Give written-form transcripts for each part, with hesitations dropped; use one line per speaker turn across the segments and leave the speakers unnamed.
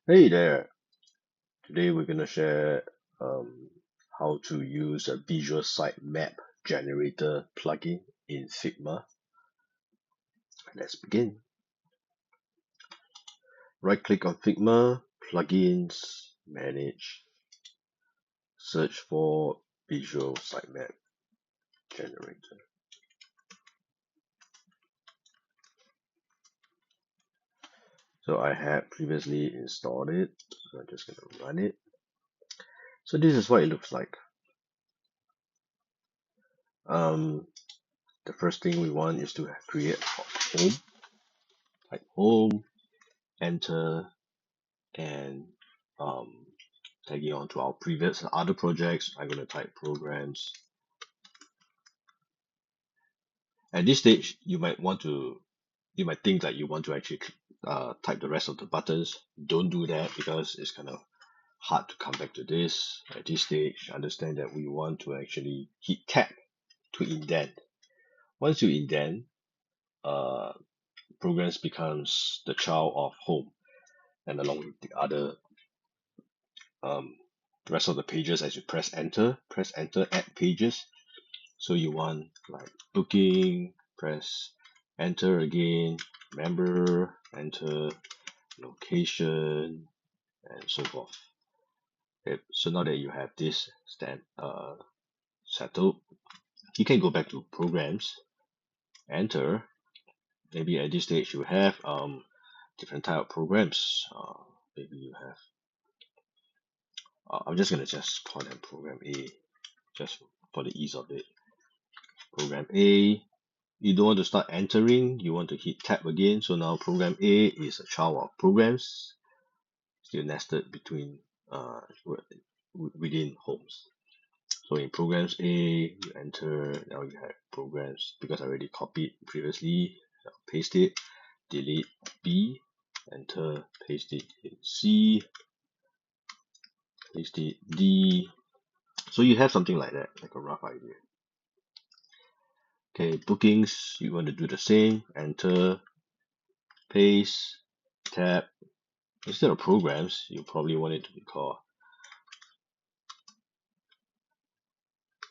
Hey there! Today we're going to share how to use a visual sitemap generator plugin in Figma. Let's begin. Right click on Figma, plugins, manage, search for visual sitemap generator. So I had previously installed it, so I'm just going to run it. So this is what it looks like. Um, the first thing we want is to create a home. Type home, enter, and tagging on to our previous other projects. I'm going to type programs. At this stage, you might think that you want to actually type the rest of the buttons. Don't do that because it's kind of hard to come back to this. At this stage, understand that we want to actually hit tab to indent. Once you indent, uh, programs becomes the child of home, and along with the other um, rest of the pages, as you press enter, add pages. So you want like booking, press enter again, member, enter, location, and so forth. Okay, so now that you have this settled, you can go back to programs, enter. Maybe at this stage you have different type of programs. Maybe you have. I'm just gonna call them program A, just for the ease of it. Program A. You don't want to start entering, you want to hit tab again. So now program A is a child of programs, still nested between within homes. So in programs A, you enter, now you have programs, because I already copied previously, I'll paste it, delete B, enter, paste it in C, paste it D. So you have something like that, like a rough idea. Okay, bookings, you want to do the same, enter, paste, tab. Instead of programs, you probably want it to be called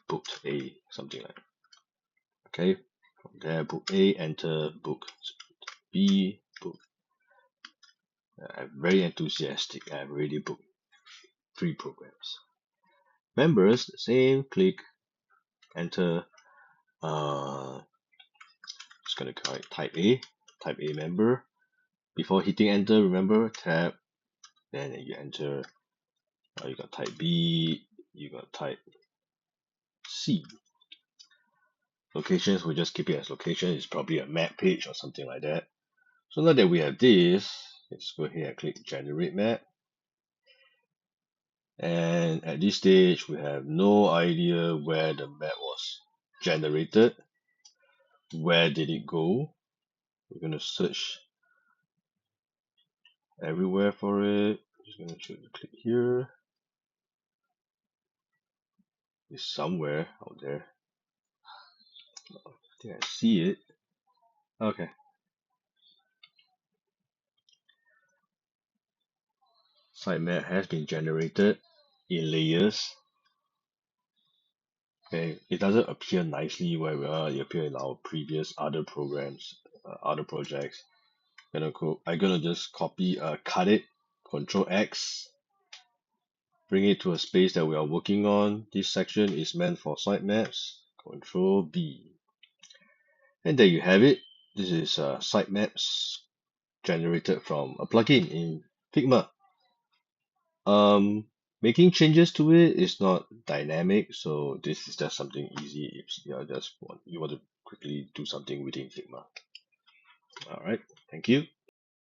booked A, something like that. Okay, from there, book A, enter, book B, book. I'm very enthusiastic. I've already booked 3 programs. Members, same, click, enter. Just gonna type A member. Before hitting enter, remember, tab, then you enter. You got type B, you got type C. Locations, we'll just keep it as location. It's probably a map page or something like that. So now that we have this, let's go ahead and click generate map. And at this stage, we have no idea where the map was generated. Where did it go? We're going to search everywhere for it. Just going to click here. It's somewhere out there. I think I see it. Okay. Sitemap has been generated in layers. Okay, it doesn't appear nicely where we are. It appears in our previous other programs, other projects. I'm gonna just cut it, Control X, bring it to a space that we are working on. This section is meant for sitemaps. Control B, and there you have it. This is sitemaps generated from a plugin in Figma. Making changes to it is not dynamic, so this is just something easy if you want to quickly do something within Figma. All right, thank you.